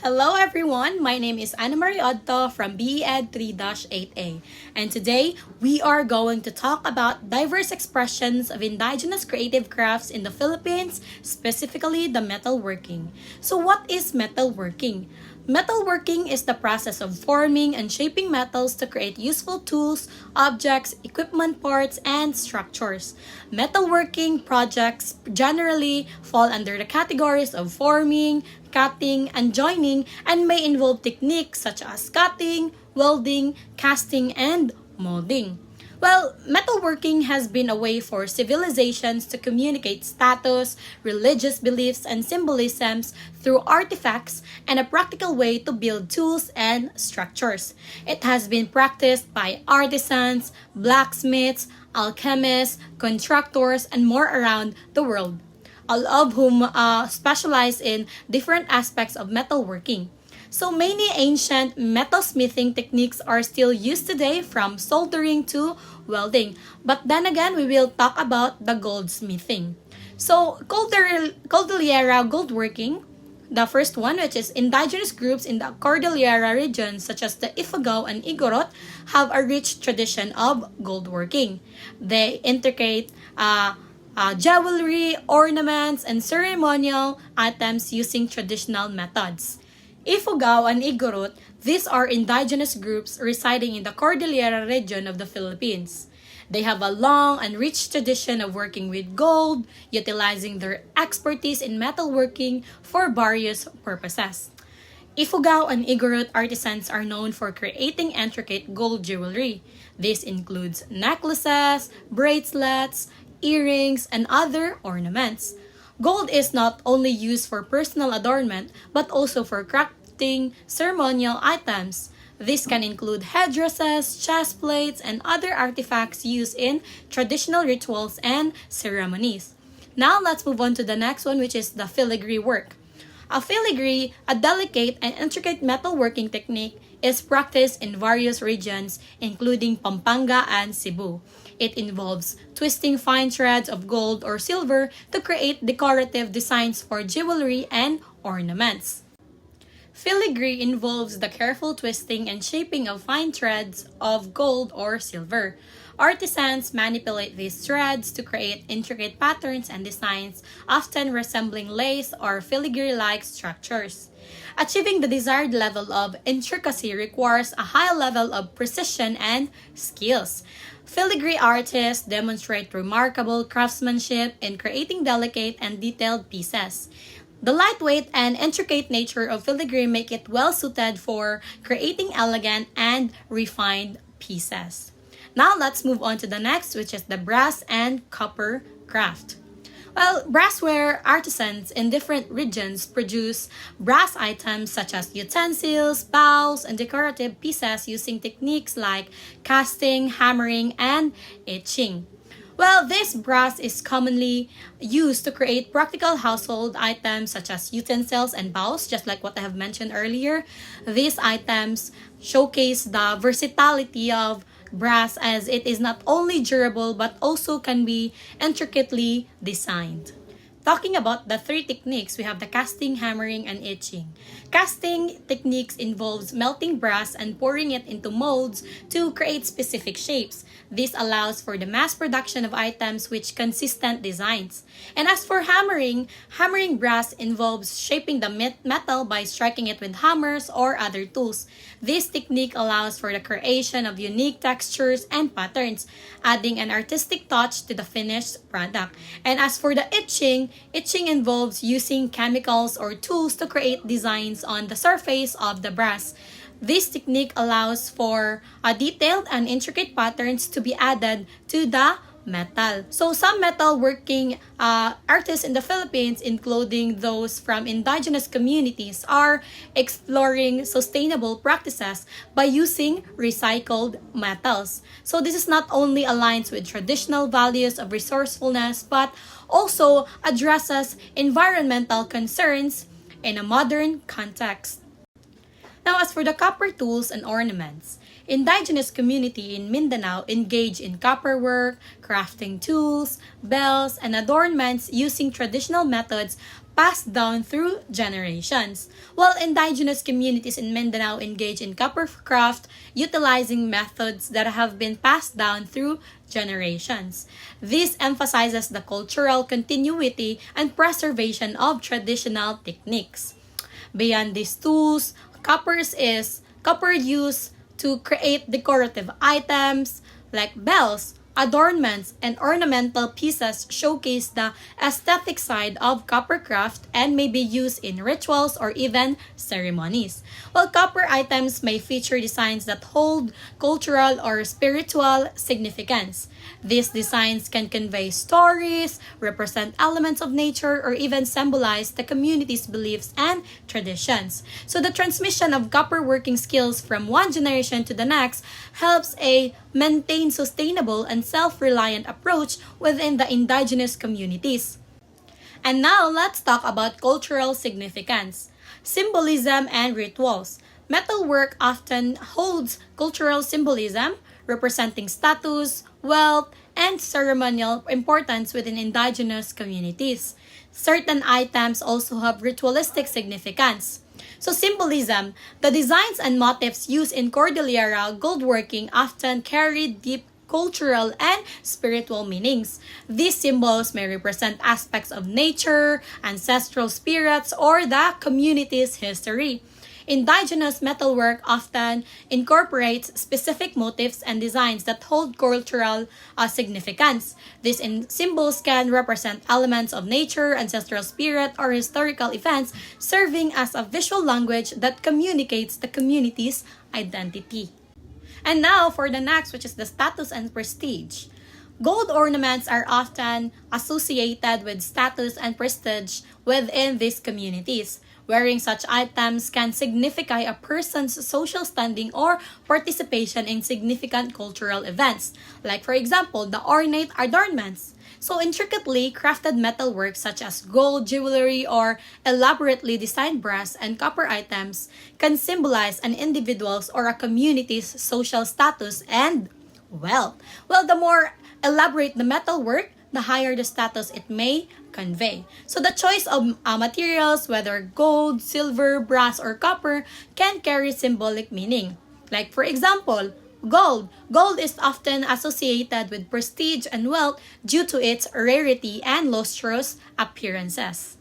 Hello everyone, my name is Ana Marie Odto from BEd 3-8A, and today we are going to talk about diverse expressions of indigenous creative crafts in the Philippines, specifically the metalworking. So what is metalworking? Metalworking is the process of forming and shaping metals to create useful tools, objects, equipment parts, and structures. Metalworking projects generally fall under the categories of forming, cutting, and joining, and may involve techniques such as cutting, welding, casting, and molding. Well, metalworking has been a way for civilizations to communicate status, religious beliefs, and symbolisms through artifacts, and a practical way to build tools and structures. It has been practiced by artisans, blacksmiths, alchemists, contractors, and more around the world, all of whom specialize in different aspects of metalworking. So many ancient metalsmithing techniques are still used today, from soldering to welding. But then again, we will talk about the goldsmithing. So Cordillera goldworking, the first one, which is indigenous groups in the Cordillera region such as the Ifugao and Igorot, have a rich tradition of goldworking. They integrate jewelry, ornaments, and ceremonial items using traditional methods. Ifugao and Igorot, these are indigenous groups residing in the Cordillera region of the Philippines. They have a long and rich tradition of working with gold, utilizing their expertise in metalworking for various purposes. Ifugao and Igorot artisans are known for creating intricate gold jewelry. This includes necklaces, bracelets, earrings, and other ornaments. Gold is not only used for personal adornment but also for crafting ceremonial items. This can include headdresses, chest plates, and other artifacts used in traditional rituals and ceremonies. Now let's move on to the next one, which is the filigree work. A filigree, a delicate and intricate metalworking technique, is practiced in various regions including Pampanga and Cebu. It involves twisting fine threads of gold or silver to create decorative designs for jewelry and ornaments. Filigree involves the careful twisting and shaping of fine threads of gold or silver. Artisans manipulate these threads to create intricate patterns and designs, often resembling lace or filigree-like structures. Achieving the desired level of intricacy requires a high level of precision and skills. Filigree artists demonstrate remarkable craftsmanship in creating delicate and detailed pieces. The lightweight and intricate nature of filigree make it well suited for creating elegant and refined pieces. Now let's move on to the next, which is the brass and copper craft. Well, brassware artisans in different regions produce brass items such as utensils, bowls, and decorative pieces using techniques like casting, hammering, and etching. Well, this brass is commonly used to create practical household items such as utensils and bowls, just like what I have mentioned earlier. These items showcase the versatility of brass, as it is not only durable but also can be intricately designed. Talking about the three techniques, we have the casting, hammering, and etching. Casting techniques involves melting brass and pouring it into molds to create specific shapes. This allows for the mass production of items with consistent designs. And as for hammering, hammering brass involves shaping the metal by striking it with hammers or other tools. This technique allows for the creation of unique textures and patterns, adding an artistic touch to the finished product. And as for the etching, etching involves using chemicals or tools to create designs on the surface of the brass. This technique allows for a detailed and intricate patterns to be added to the metal. So some metal working artists in the Philippines, including those from indigenous communities, are exploring sustainable practices by using recycled metals. So this is not only aligns with traditional values of resourcefulness, but also addresses environmental concerns in a modern context. Now, as for the copper tools and ornaments, indigenous community in Mindanao engage in copper work, crafting tools, bells, and adornments using traditional methods passed down through generations. While indigenous communities in Mindanao engage in copper craft utilizing methods that have been passed down through generations. This emphasizes the cultural continuity and preservation of traditional techniques. Beyond these tools, copper used to create decorative items like bells, adornments, and ornamental pieces showcase the aesthetic side of copper craft and may be used in rituals or even ceremonies. While copper items may feature designs that hold cultural or spiritual significance, these designs can convey stories, represent elements of nature, or even symbolize the community's beliefs and traditions. So the transmission of copper working skills from one generation to the next helps maintain sustainable and self-reliant approach within the indigenous communities. And now let's talk about cultural significance, symbolism, and rituals. Metalwork often holds cultural symbolism, representing status, wealth, and ceremonial importance within indigenous communities. Certain items also have ritualistic significance. So symbolism, the designs and motifs used in Cordillera goldworking often carry deep cultural and spiritual meanings. These symbols may represent aspects of nature, ancestral spirits, or the community's history. Indigenous metalwork often incorporates specific motifs and designs that hold cultural significance. These symbols can represent elements of nature, ancestral spirit, or historical events, serving as a visual language that communicates the community's identity. And now for the next, which is the status and prestige. Gold ornaments are often associated with status and prestige within these communities. Wearing such items can signify a person's social standing or participation in significant cultural events, like for example, the ornate adornments. So intricately crafted metalwork such as gold jewelry or elaborately designed brass and copper items can symbolize an individual's or a community's social status and wealth. Well, the more elaborate the metalwork, the higher the status it may convey. So the choice of materials, whether gold, silver, brass, or copper, can carry symbolic meaning. Like for example, gold. Gold is often associated with prestige and wealth due to its rarity and lustrous appearances.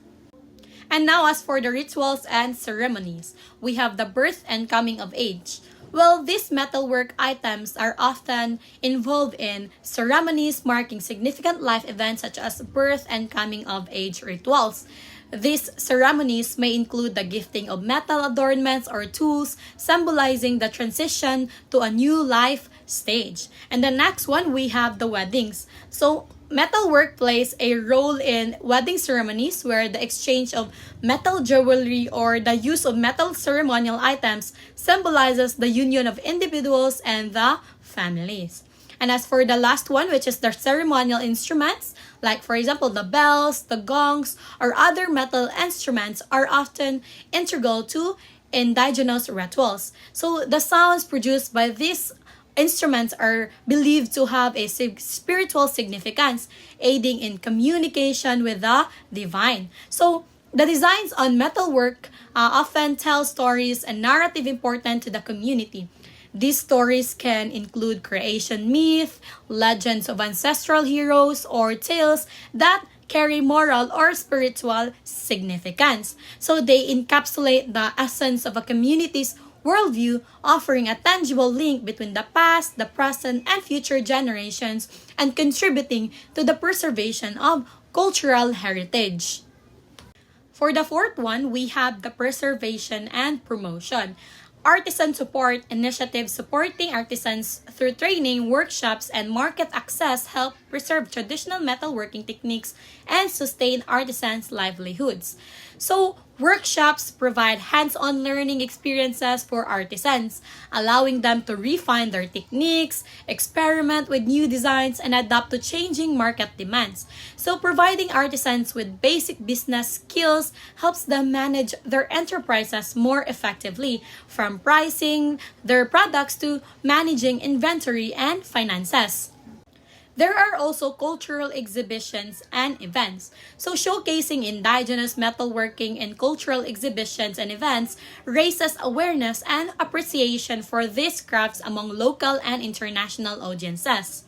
And now as for the rituals and ceremonies, we have the birth and coming of age. Well, these metalwork items are often involved in ceremonies marking significant life events such as birth and coming of age rituals. These ceremonies may include the gifting of metal adornments or tools, symbolizing the transition to a new life stage. And the next one, we have the weddings. So, metalwork plays a role in wedding ceremonies where the exchange of metal jewelry or the use of metal ceremonial items symbolizes the union of individuals and the families. And as for the last one, which is the ceremonial instruments, like for example, the bells, the gongs, or other metal instruments are often integral to indigenous rituals. So the sounds produced by these instruments are believed to have a spiritual significance, aiding in communication with the divine. So the designs on metalwork often tell stories and narrative important to the community. These stories can include creation myth, legends of ancestral heroes, or tales that carry moral or spiritual significance. So they encapsulate the essence of a community's worldview, offering a tangible link between the past, the present, and future generations, and contributing to the preservation of cultural heritage. For the fourth one, we have the preservation and promotion. Artisan support initiatives supporting artisans through training, workshops, and market access help preserve traditional metalworking techniques and sustain artisans' livelihoods. So, workshops provide hands-on learning experiences for artisans, allowing them to refine their techniques, experiment with new designs, and adapt to changing market demands. So, providing artisans with basic business skills helps them manage their enterprises more effectively, from pricing their products to managing inventory and finances. There are also cultural exhibitions and events. So showcasing indigenous metalworking in cultural exhibitions and events raises awareness and appreciation for these crafts among local and international audiences.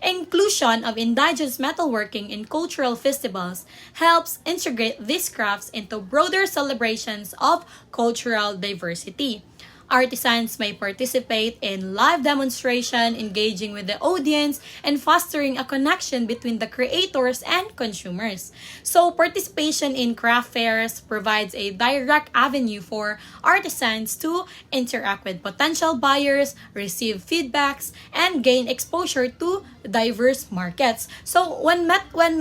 Inclusion of indigenous metalworking in cultural festivals helps integrate these crafts into broader celebrations of cultural diversity. Artisans may participate in live demonstration, engaging with the audience, and fostering a connection between the creators and consumers. So, participation in craft fairs provides a direct avenue for artisans to interact with potential buyers, receive feedbacks, and gain exposure to diverse markets. So, when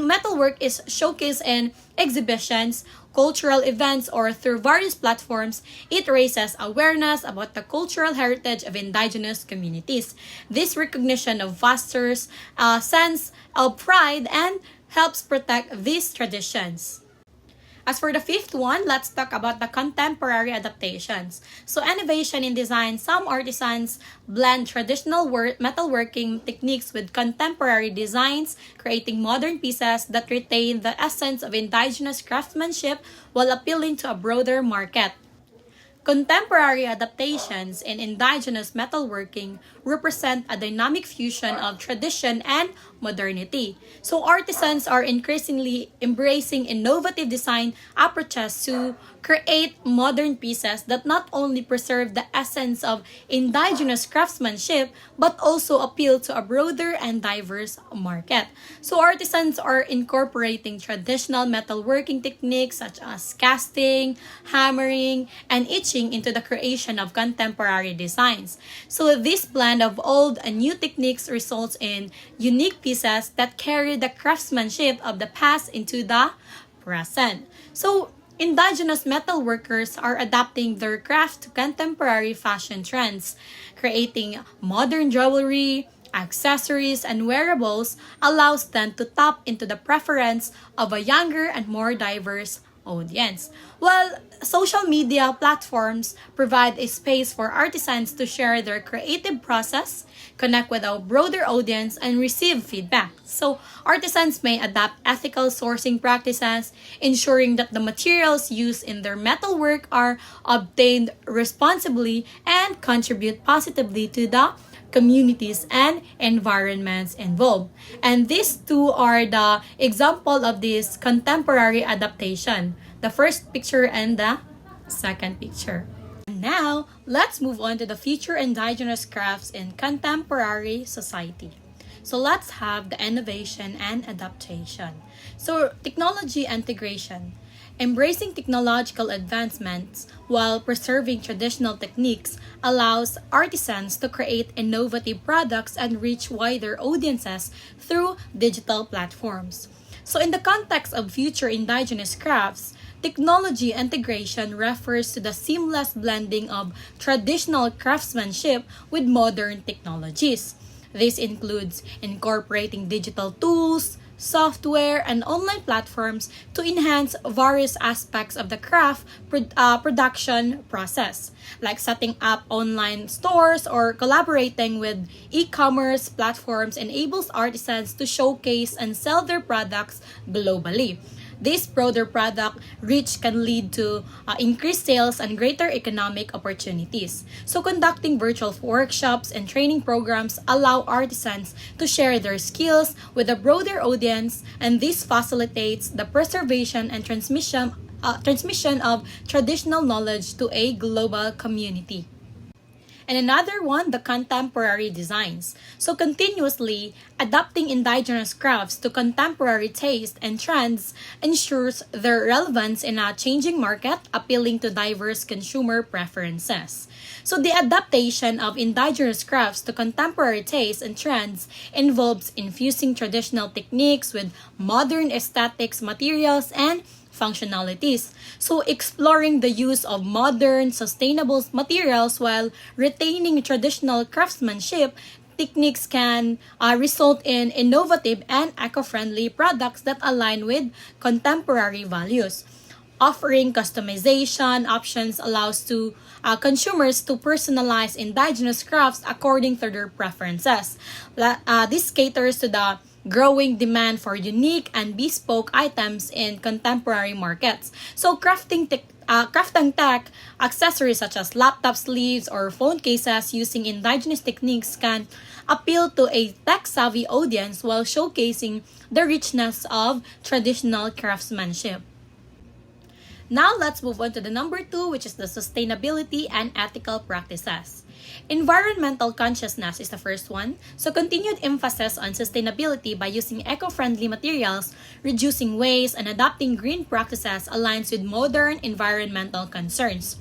metalwork is showcased in exhibitions, cultural events, or through various platforms, it raises awareness about the cultural heritage of indigenous communities. This recognition of fosters a sense of pride and helps protect these traditions. As for the fifth one, let's talk about the contemporary adaptations. So innovation in design, some artisans blend traditional metalworking techniques with contemporary designs, creating modern pieces that retain the essence of indigenous craftsmanship while appealing to a broader market. Contemporary adaptations in indigenous metalworking represent a dynamic fusion of tradition and modernity. So artisans are increasingly embracing innovative design approaches to create modern pieces that not only preserve the essence of indigenous craftsmanship but also appeal to a broader and diverse market. So artisans are incorporating traditional metalworking techniques such as casting, hammering, and etching into the creation of contemporary designs. So this blend of old and new techniques results in unique pieces that carry the craftsmanship of the past into the present. So indigenous metalworkers are adapting their craft to contemporary fashion trends, creating modern jewelry, accessories, and wearables allows them to tap into the preference of a younger and more diverse audience. While social media platforms provide a space for artisans to share their creative process, connect with a broader audience, and receive feedback. So, artisans may adapt ethical sourcing practices, ensuring that the materials used in their metalwork are obtained responsibly and contribute positively to the communities and environments involved. And these two are the example of this contemporary adaptation. The first picture and the second picture. Now, let's move on to the future indigenous crafts in contemporary society. So let's have the innovation and adaptation. So technology integration. Embracing technological advancements while preserving traditional techniques allows artisans to create innovative products and reach wider audiences through digital platforms. So in the context of future indigenous crafts, technology integration refers to the seamless blending of traditional craftsmanship with modern technologies. This includes incorporating digital tools, software, and online platforms to enhance various aspects of the craft production process, like setting up online stores or collaborating with e-commerce platforms enables artisans to showcase and sell their products globally. This broader product reach can lead to increased sales and greater economic opportunities. So conducting virtual workshops and training programs allow artisans to share their skills with a broader audience, and this facilitates the preservation and transmission of traditional knowledge to a global community. And another one, the contemporary designs. So continuously adapting indigenous crafts to contemporary taste and trends ensures their relevance in a changing market, appealing to diverse consumer preferences. So the adaptation of indigenous crafts to contemporary tastes and trends involves infusing traditional techniques with modern aesthetics, materials, and functionalities. So exploring the use of modern, sustainable materials while retaining traditional craftsmanship techniques can result in innovative and eco-friendly products that align with contemporary values. Offering customization options allows consumers to personalize indigenous crafts according to their preferences. This caters to the growing demand for unique and bespoke items in contemporary markets. So crafting tech accessories such as laptop sleeves or phone cases using indigenous techniques can appeal to a tech-savvy audience while showcasing the richness of traditional craftsmanship. Now let's move on to the number 2, which is the sustainability and ethical practices. Environmental consciousness is the first one, so continued emphasis on sustainability by using eco-friendly materials, reducing waste, and adopting green practices aligns with modern environmental concerns.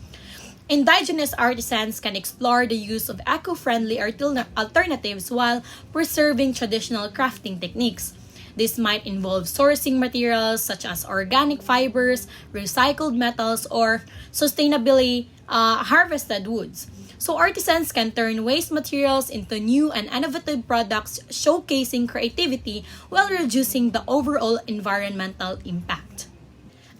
Indigenous artisans can explore the use of eco-friendly alternatives while preserving traditional crafting techniques. This might involve sourcing materials such as organic fibers, recycled metals, or sustainably harvested woods. So artisans can turn waste materials into new and innovative products, showcasing creativity while reducing the overall environmental impact.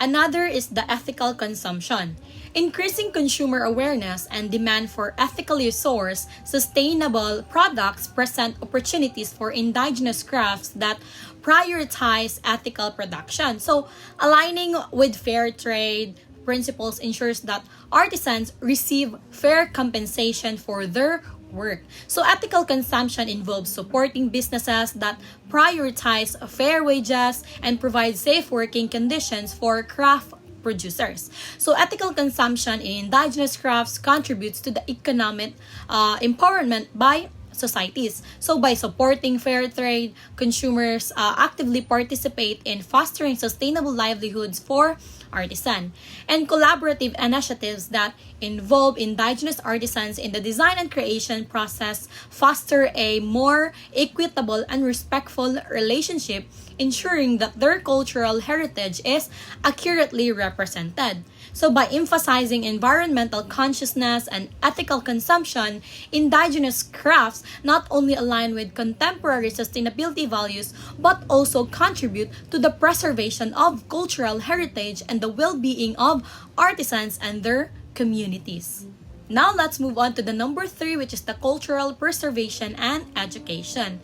Another is the ethical consumption. Increasing consumer awareness and demand for ethically sourced, sustainable products present opportunities for indigenous crafts that prioritize ethical production. So, aligning with fair trade principles ensures that artisans receive fair compensation for their work. So ethical consumption involves supporting businesses that prioritize fair wages and provide safe working conditions for craft producers. So ethical consumption in indigenous crafts contributes to the economic empowerment by societies. So by supporting fair trade, consumers actively participate in fostering sustainable livelihoods for artisan, and collaborative initiatives that involve indigenous artisans in the design and creation process foster a more equitable and respectful relationship, ensuring that their cultural heritage is accurately represented. So by emphasizing environmental consciousness and ethical consumption, indigenous crafts not only align with contemporary sustainability values but also contribute to the preservation of cultural heritage and the well-being of artisans and their communities. Now let's move on to the number 3, which is the cultural preservation and education.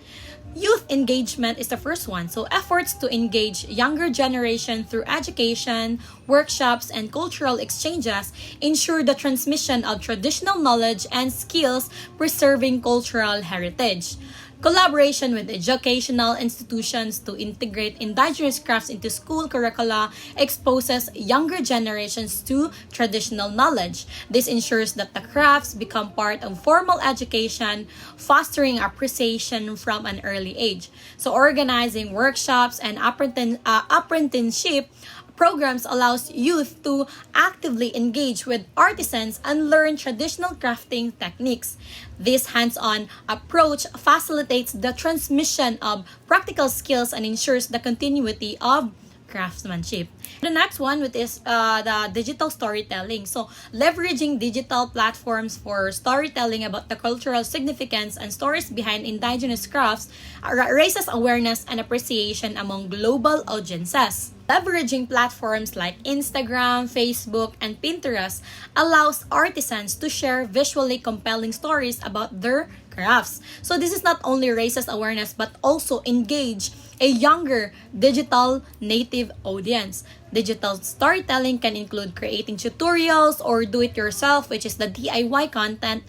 Youth engagement is the first one. So efforts to engage younger generation through education, workshops, and cultural exchanges ensure the transmission of traditional knowledge and skills, preserving cultural heritage. Collaboration with educational institutions to integrate indigenous crafts into school curricula exposes younger generations to traditional knowledge. This ensures that the crafts become part of formal education, fostering appreciation from an early age. So organizing workshops and apprenticeship programs allows youth to actively engage with artisans and learn traditional crafting techniques. This hands-on approach facilitates the transmission of practical skills and ensures the continuity of craftsmanship. The next one is the digital storytelling. So, leveraging digital platforms for storytelling about the cultural significance and stories behind indigenous crafts raises awareness and appreciation among global audiences. Leveraging platforms like Instagram, Facebook, and Pinterest allows artisans to share visually compelling stories about their crafts. So this is not only raises awareness but also engage a younger digital native audience. Digital storytelling can include creating tutorials or do-it-yourself, which is the DIY content,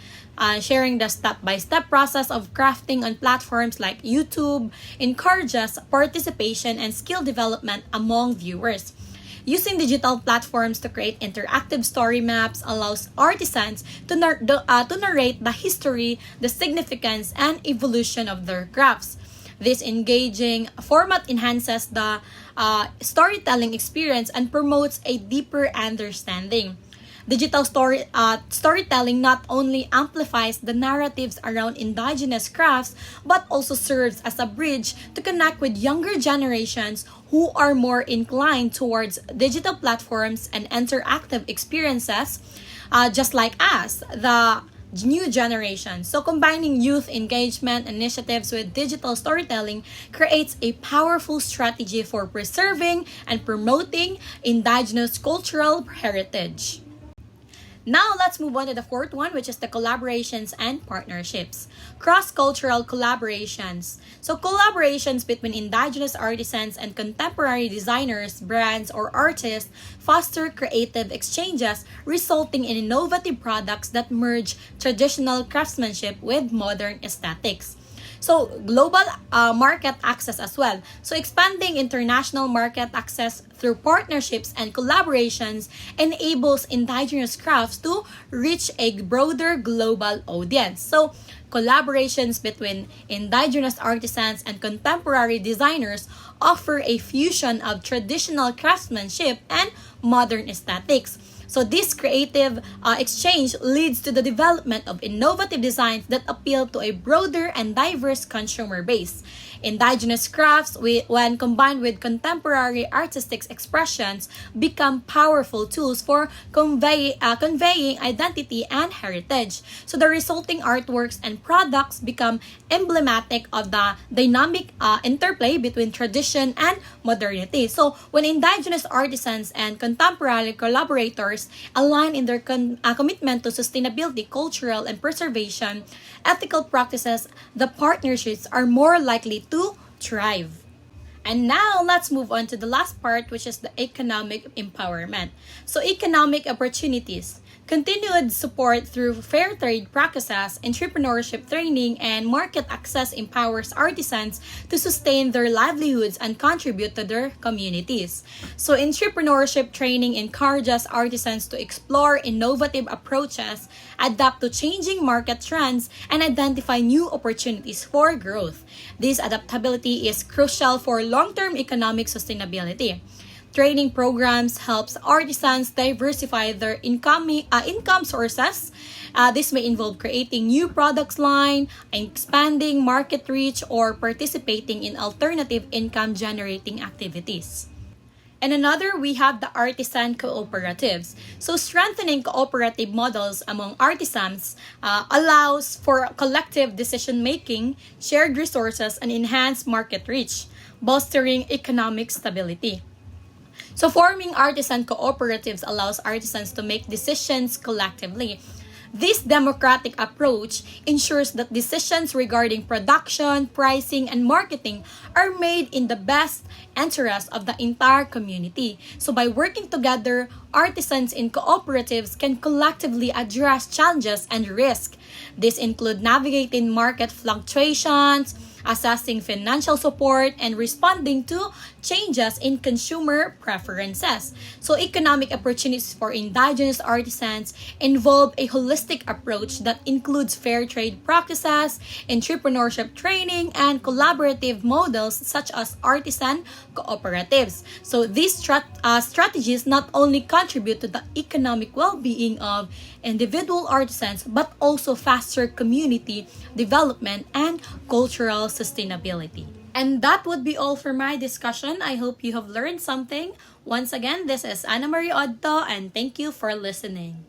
sharing the step-by-step process of crafting on platforms like YouTube encourages participation and skill development among viewers. Using digital platforms to create interactive story maps allows artisans to narrate the history, the significance, and evolution of their crafts. This engaging format enhances the storytelling experience and promotes a deeper understanding. Digital storytelling not only amplifies the narratives around indigenous crafts but also serves as a bridge to connect with younger generations who are more inclined towards digital platforms and interactive experiences, just like us. new generation. So combining youth engagement initiatives with digital storytelling creates a powerful strategy for preserving and promoting indigenous cultural heritage. Now, let's move on to the fourth one, which is the collaborations and partnerships. Cross-cultural collaborations. So, collaborations between indigenous artisans and contemporary designers, brands, or artists foster creative exchanges, resulting in innovative products that merge traditional craftsmanship with modern aesthetics. So, global market access as well. So, expanding international market access through partnerships and collaborations enables indigenous crafts to reach a broader global audience. So, collaborations between indigenous artisans and contemporary designers offer a fusion of traditional craftsmanship and modern aesthetics. So this creative exchange leads to the development of innovative designs that appeal to a broader and diverse consumer base. Indigenous crafts, when combined with contemporary artistic expressions, become powerful tools for conveying identity and heritage. So the resulting artworks and products become emblematic of the dynamic interplay between tradition and modernity. So when indigenous artisans and contemporary collaborators align in their commitment to sustainability, cultural and preservation, ethical practices, the partnerships are more likely to thrive. And now, let's move on to the last part, which is the economic empowerment. So, economic opportunities. Continued support through fair trade practices, entrepreneurship training, and market access empowers artisans to sustain their livelihoods and contribute to their communities. So, entrepreneurship training encourages artisans to explore innovative approaches, adapt to changing market trends, and identify new opportunities for growth. This adaptability is crucial for long-term economic sustainability. Training programs helps artisans diversify their income sources. This may involve creating new products line, expanding market reach, or participating in alternative income generating activities. And another, we have the artisan cooperatives. So strengthening cooperative models among artisans allows for collective decision making, shared resources, and enhanced market reach, bolstering economic stability. So forming artisan cooperatives allows artisans to make decisions collectively. This democratic approach ensures that decisions regarding production, pricing, and marketing are made in the best interest of the entire community. So by working together, artisans in cooperatives can collectively address challenges and risk. These include navigating market fluctuations, assessing financial support, and responding to changes in consumer preferences. So economic opportunities for indigenous artisans involve a holistic approach that includes fair trade practices, entrepreneurship training, and collaborative models such as artisan cooperatives. So these strategies not only contribute to the economic well-being of individual artisans but also foster community development and cultural sustainability. And that would be all for my discussion. I hope you have learned something. Once again, this is Anna Marie Odto, and thank you for listening.